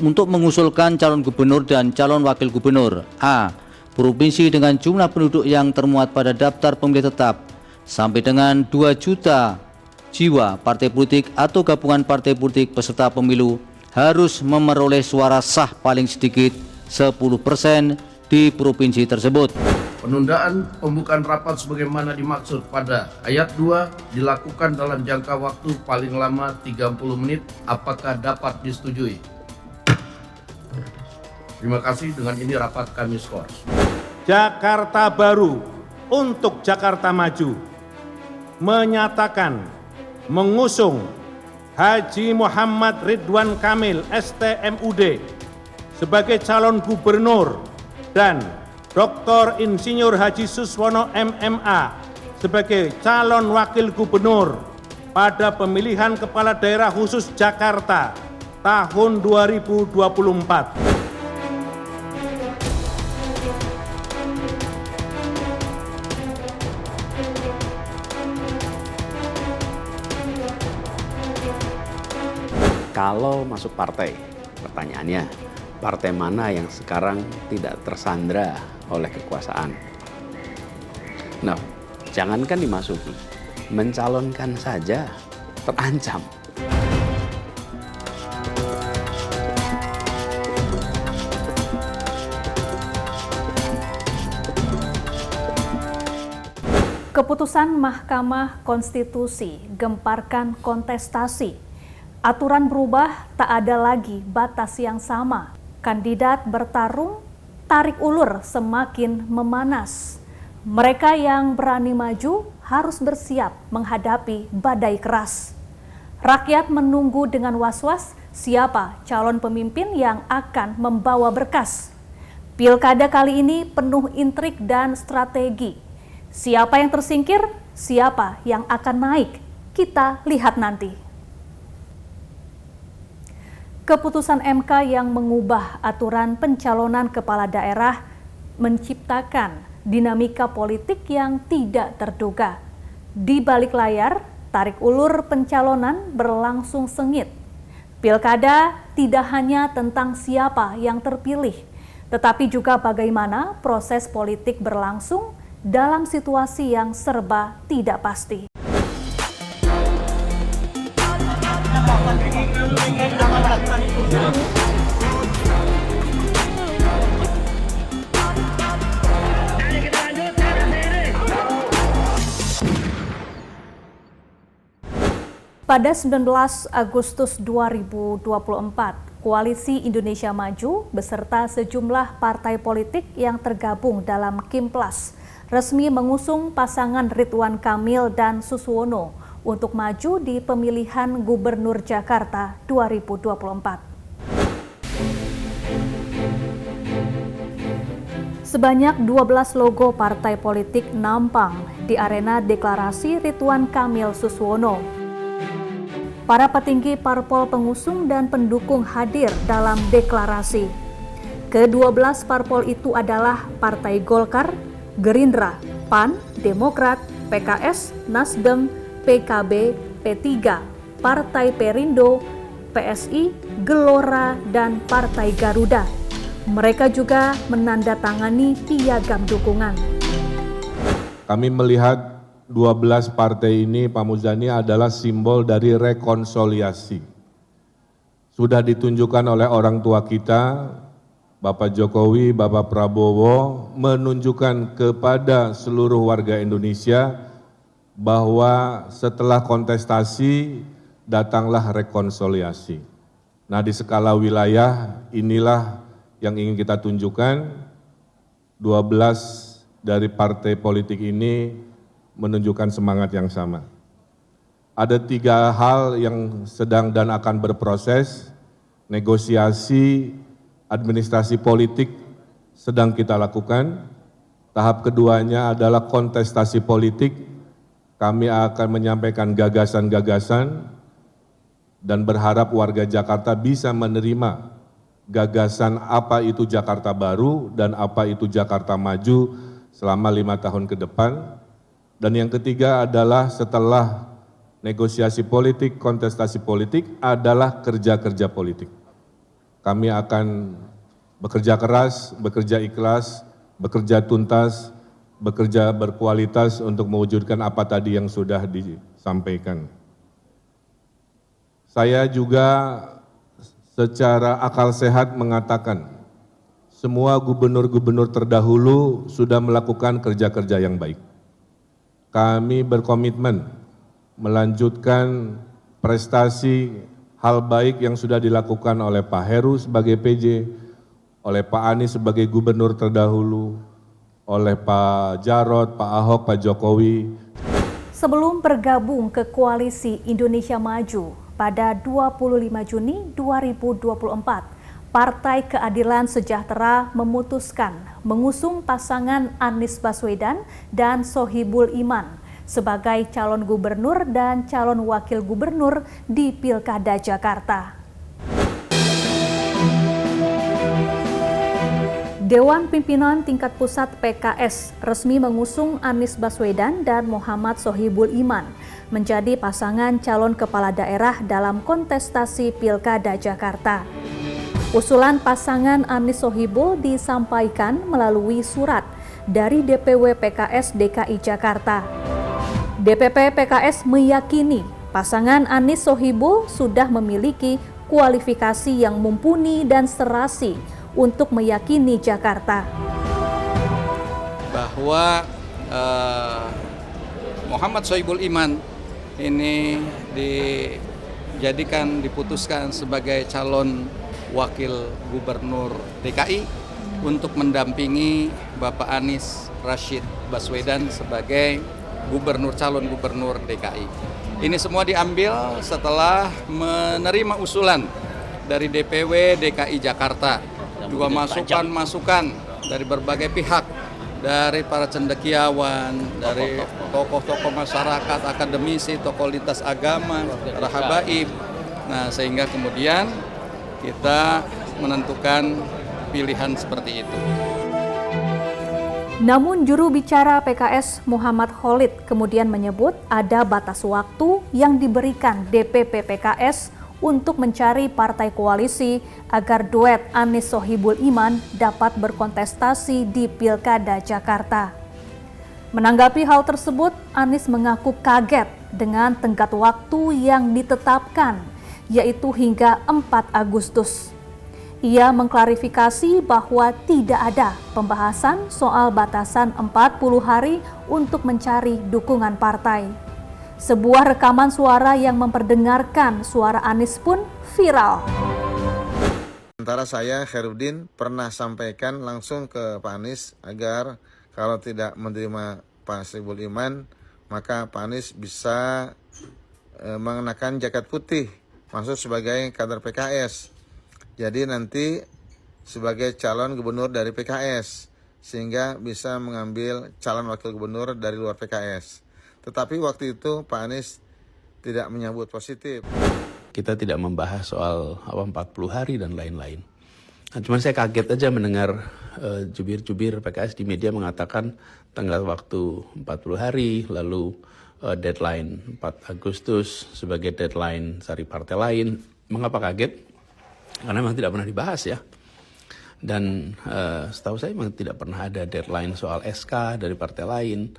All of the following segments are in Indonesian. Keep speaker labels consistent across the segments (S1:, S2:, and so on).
S1: untuk mengusulkan calon gubernur dan calon wakil gubernur. A. Provinsi dengan jumlah penduduk yang termuat pada daftar pemilih tetap sampai dengan 2 juta jiwa. Partai politik atau gabungan partai politik peserta pemilu harus memperoleh suara sah paling sedikit 10% di provinsi tersebut.
S2: Penundaan pembukaan rapat sebagaimana dimaksud pada ayat 2 dilakukan dalam jangka waktu paling lama 30 menit. Apakah dapat disetujui? Terima kasih. Dengan ini rapat kami skors.
S3: Jakarta Baru untuk Jakarta Maju menyatakan mengusung Haji Muhammad Ridwan Kamil STMUD sebagai calon gubernur dan Dr. Insinyur Haji Suswono MMA sebagai calon wakil gubernur pada pemilihan kepala daerah khusus Jakarta tahun 2024.
S4: Kalau masuk partai, pertanyaannya, partai mana yang sekarang tidak tersandra oleh kekuasaan? Nah, jangankan dimasuki, mencalonkan saja terancam.
S5: Keputusan Mahkamah Konstitusi gemparkan kontestasi. Aturan berubah, tak ada lagi batas yang sama. Kandidat bertarung, tarik ulur semakin memanas. Mereka yang berani maju harus bersiap menghadapi badai keras. Rakyat menunggu dengan was-was siapa calon pemimpin yang akan membawa berkas. Pilkada kali ini penuh intrik dan strategi. Siapa yang tersingkir, siapa yang akan naik, kita lihat nanti. Keputusan MK yang mengubah aturan pencalonan kepala daerah menciptakan dinamika politik yang tidak terduga. Di balik layar, tarik ulur pencalonan berlangsung sengit. Pilkada tidak hanya tentang siapa yang terpilih, tetapi juga bagaimana proses politik berlangsung dalam situasi yang serba tidak pasti. Pada 19 Agustus 2024, Koalisi Indonesia Maju beserta sejumlah partai politik yang tergabung dalam Kimplas resmi mengusung pasangan Ridwan Kamil dan Suswono untuk maju di pemilihan Gubernur Jakarta 2024. Sebanyak 12 logo partai politik nampang di arena deklarasi Ridwan Kamil Suswono. Para petinggi parpol pengusung dan pendukung hadir dalam deklarasi. Ke-12 parpol itu adalah Partai Golkar, Gerindra, PAN, Demokrat, PKS, Nasdem, PKB, P3, Partai Perindo, PSI, Gelora, dan Partai Garuda. Mereka juga menandatangani piagam dukungan.
S6: Kami melihat 12 partai ini, Pak Muzani, adalah simbol dari rekonsiliasi. Sudah ditunjukkan oleh orang tua kita, Bapak Jokowi, Bapak Prabowo, menunjukkan kepada seluruh warga Indonesia bahwa setelah kontestasi datanglah rekonsiliasi. Nah, di skala wilayah inilah yang ingin kita tunjukkan. 12 dari partai politik ini menunjukkan semangat yang sama. Ada 3 hal yang sedang dan akan berproses. Negosiasi, administrasi politik sedang kita lakukan. Tahap keduanya adalah kontestasi politik. Kami akan menyampaikan gagasan-gagasan dan berharap warga Jakarta bisa menerima gagasan apa itu Jakarta Baru dan apa itu Jakarta Maju selama 5 tahun ke depan. Dan yang ketiga adalah setelah negosiasi politik, kontestasi politik adalah kerja-kerja politik. kami akan bekerja keras, bekerja ikhlas, bekerja tuntas, bekerja berkualitas untuk mewujudkan apa tadi yang sudah disampaikan. Saya juga secara akal sehat mengatakan, semua gubernur-gubernur terdahulu sudah melakukan kerja-kerja yang baik. Kami berkomitmen melanjutkan prestasi hal baik yang sudah dilakukan oleh Pak Heru sebagai PJ, oleh Pak Anies sebagai gubernur terdahulu, oleh Pak Jarod, Pak Ahok, Pak Jokowi.
S5: Sebelum bergabung ke Koalisi Indonesia Maju pada 25 Juni 2024, Partai Keadilan Sejahtera memutuskan mengusung pasangan Anies Baswedan dan Sohibul Iman sebagai calon gubernur dan calon wakil gubernur di Pilkada Jakarta. Dewan Pimpinan Tingkat Pusat PKS resmi mengusung Anies Baswedan dan Muhammad Sohibul Iman menjadi pasangan calon kepala daerah dalam kontestasi Pilkada Jakarta. Usulan pasangan Anies Sohibul disampaikan melalui surat dari DPW PKS DKI Jakarta. DPP PKS meyakini pasangan Anies Sohibul sudah memiliki kualifikasi yang mumpuni dan serasi untuk meyakini Jakarta.
S7: Bahwa Muhammad Sohibul Iman ini diputuskan sebagai calon wakil gubernur DKI untuk mendampingi Bapak Anies Rashid Baswedan sebagai calon gubernur DKI. Ini semua diambil setelah menerima usulan dari DPW DKI Jakarta, juga masukan-masukan dari berbagai pihak, dari para cendekiawan, dari tokoh-tokoh masyarakat, akademisi, tokoh lintas agama, para habaib. Nah, sehingga kemudian kita menentukan pilihan seperti itu.
S5: Namun juru bicara PKS Muhammad Khalid kemudian menyebut ada batas waktu yang diberikan DPP PKS untuk mencari partai koalisi agar duet Anies Sohibul Iman dapat berkontestasi di Pilkada Jakarta. Menanggapi hal tersebut, Anies mengaku kaget dengan tenggat waktu yang ditetapkan, yaitu hingga 4 Agustus. Ia mengklarifikasi bahwa tidak ada pembahasan soal batasan 40 hari untuk mencari dukungan partai. Sebuah rekaman suara yang memperdengarkan suara Anies pun viral.
S8: Sementara saya, Khairuddin, pernah sampaikan langsung ke Pak Anies agar kalau tidak menerima Pak Sohibul Iman, maka Pak Anies bisa mengenakan jaket putih, masuk sebagai kader PKS. Jadi nanti sebagai calon gubernur dari PKS, sehingga bisa mengambil calon wakil gubernur dari luar PKS. Tetapi waktu itu Pak Anies tidak menyambut positif.
S4: Kita tidak membahas soal 40 hari dan lain-lain. Nah, cuman saya kaget aja mendengar jubir-jubir PKS di media mengatakan tenggat waktu 40 hari, lalu deadline 4 Agustus sebagai deadline cari partai lain. Mengapa kaget? Karena memang tidak pernah dibahas ya. Dan setahu saya memang tidak pernah ada deadline soal SK dari partai lain.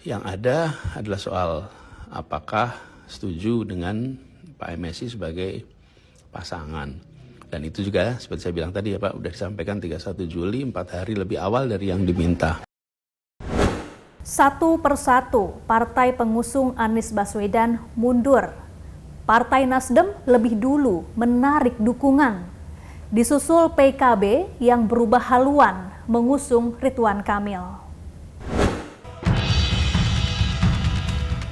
S4: Yang ada adalah soal apakah setuju dengan Pak MSI sebagai pasangan. Dan itu juga seperti saya bilang tadi ya Pak, sudah disampaikan 31 Juli, 4 hari lebih awal dari yang diminta.
S5: Satu persatu partai pengusung Anies Baswedan mundur. Partai Nasdem lebih dulu menarik dukungan. Disusul PKB yang berubah haluan mengusung Ridwan Kamil.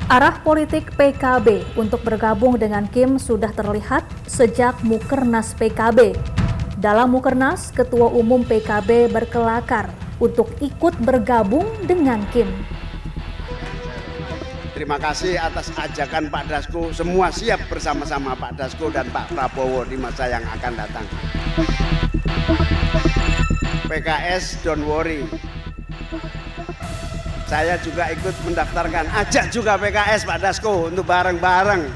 S5: Arah politik PKB untuk bergabung dengan Kim sudah terlihat sejak Mukernas PKB. Dalam Mukernas, Ketua Umum PKB berkelakar untuk ikut bergabung dengan Kim.
S9: Terima kasih atas ajakan Pak Dasko, semua siap bersama-sama Pak Dasko dan Pak Prabowo di masa yang akan datang. PKS don't worry. Saya juga ikut mendaftarkan, ajak juga PKS Pak Dasko untuk bareng-bareng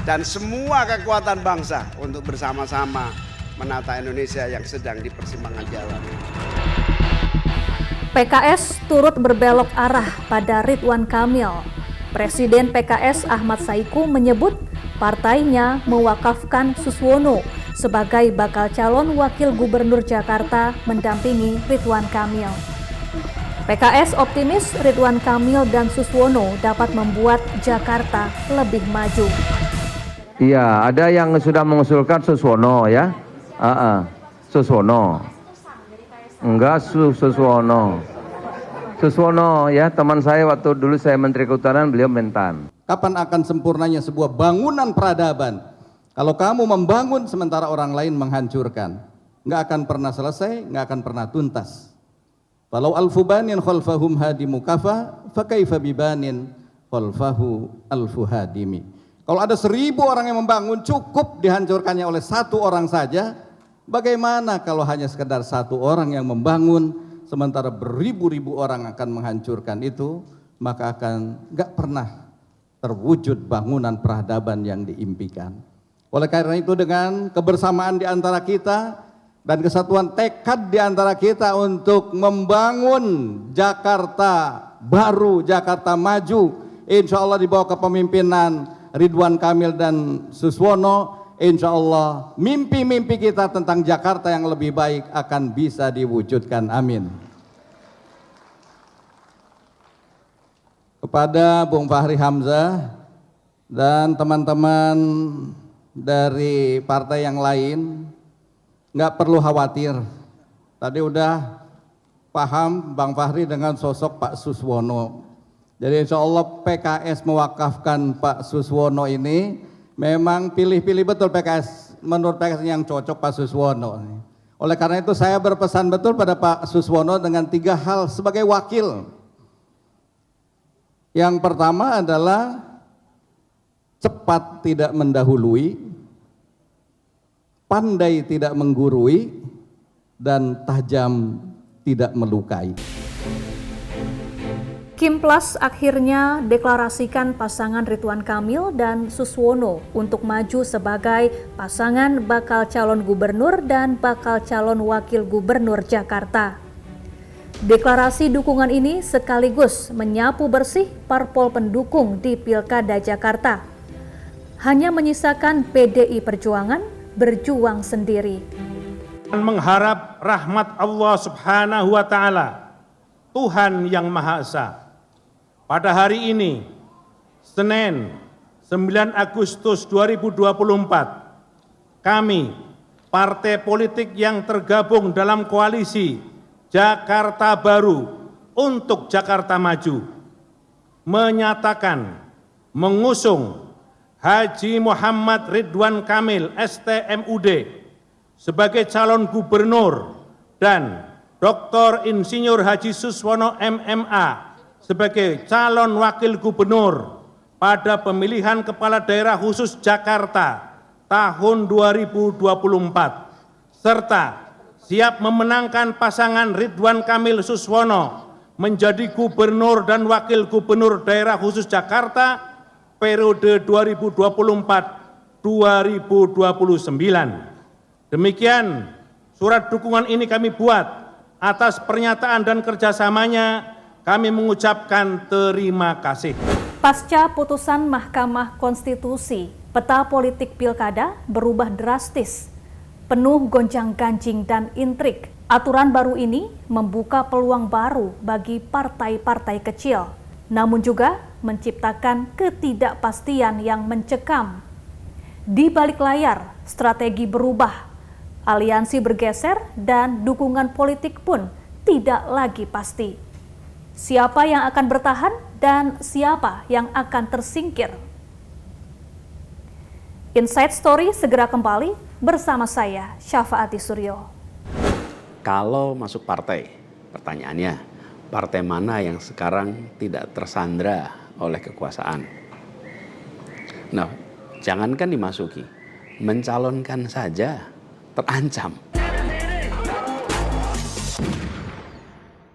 S9: dan semua kekuatan bangsa untuk bersama-sama menata Indonesia yang sedang di persimpangan jalan.
S5: PKS turut berbelok arah pada Ridwan Kamil. Presiden PKS Ahmad Saiku menyebut partainya mewakafkan Suswono sebagai bakal calon wakil gubernur Jakarta mendampingi Ridwan Kamil. PKS optimis Ridwan Kamil dan Suswono dapat membuat Jakarta lebih maju.
S10: Iya, ada yang sudah mengusulkan Suswono ya. Suswono. Enggak Suswono. Suswono ya, teman saya waktu dulu saya Menteri Kehutanan, beliau Mentan.
S11: Kapan akan sempurnanya sebuah bangunan peradaban? Kalau kamu membangun sementara orang lain menghancurkan, nggak akan pernah selesai, nggak akan pernah tuntas. Walau alfu banin khalfahum hadimu kafa, fakaifa bibanin khalfahu alfu hadimi. Kalau ada 1000 orang yang membangun, cukup dihancurkannya oleh 1 orang saja. Bagaimana kalau hanya sekedar 1 orang yang membangun, sementara beribu-ribu orang akan menghancurkan itu, maka akan nggak pernah terwujud bangunan peradaban yang diimpikan. Oleh karena itu, dengan kebersamaan di antara kita dan kesatuan tekad di antara kita untuk membangun Jakarta baru, Jakarta maju, insya Allah di bawah kepemimpinan Ridwan Kamil dan Suswono, insya Allah mimpi-mimpi kita tentang Jakarta yang lebih baik akan bisa diwujudkan. Amin. Kepada Bung Fahri Hamzah dan teman-teman dari partai yang lain, nggak perlu khawatir. Tadi udah paham Bang Fahri dengan sosok Pak Suswono. Jadi insya Allah PKS mewakafkan Pak Suswono ini, memang pilih-pilih betul PKS, menurut PKS yang cocok Pak Suswono. Oleh karena itu saya berpesan betul pada Pak Suswono dengan 3 hal sebagai wakil. Yang pertama adalah cepat tidak mendahului, pandai tidak menggurui, dan tajam tidak melukai.
S5: Kimplas akhirnya deklarasikan pasangan Ridwan Kamil dan Suswono untuk maju sebagai pasangan bakal calon gubernur dan bakal calon wakil gubernur Jakarta. Deklarasi dukungan ini sekaligus menyapu bersih parpol pendukung di Pilkada Jakarta. Hanya menyisakan PDI Perjuangan berjuang sendiri.
S3: Mengharap rahmat Allah Subhanahu wa Ta'ala, Tuhan yang Maha Esa. Pada hari ini, Senin 9 Agustus 2024, kami, partai politik yang tergabung dalam koalisi Jakarta Baru untuk Jakarta Maju, menyatakan mengusung Haji Muhammad Ridwan Kamil STMUD sebagai calon gubernur dan Dr. Insinyur Haji Suswono MMA sebagai calon wakil gubernur pada pemilihan kepala daerah khusus Jakarta tahun 2024, serta siap memenangkan pasangan Ridwan Kamil Suswono menjadi gubernur dan wakil gubernur daerah khusus Jakarta periode 2024-2029. Demikian surat dukungan ini kami buat. Atas pernyataan dan kerjasamanya kami mengucapkan terima kasih.
S5: Pasca putusan Mahkamah Konstitusi, peta politik pilkada berubah drastis. Penuh gonjang-ganjing dan intrik, aturan baru ini membuka peluang baru bagi partai-partai kecil, namun juga menciptakan ketidakpastian yang mencekam. Di balik layar, strategi berubah, aliansi bergeser, dan dukungan politik pun tidak lagi pasti. Siapa yang akan bertahan dan siapa yang akan tersingkir? Inside Story segera kembali bersama saya, Syafaati Suryo.
S4: Kalau masuk partai, pertanyaannya, partai mana yang sekarang tidak tersandra oleh kekuasaan? Nah, jangankan dimasuki, mencalonkan saja terancam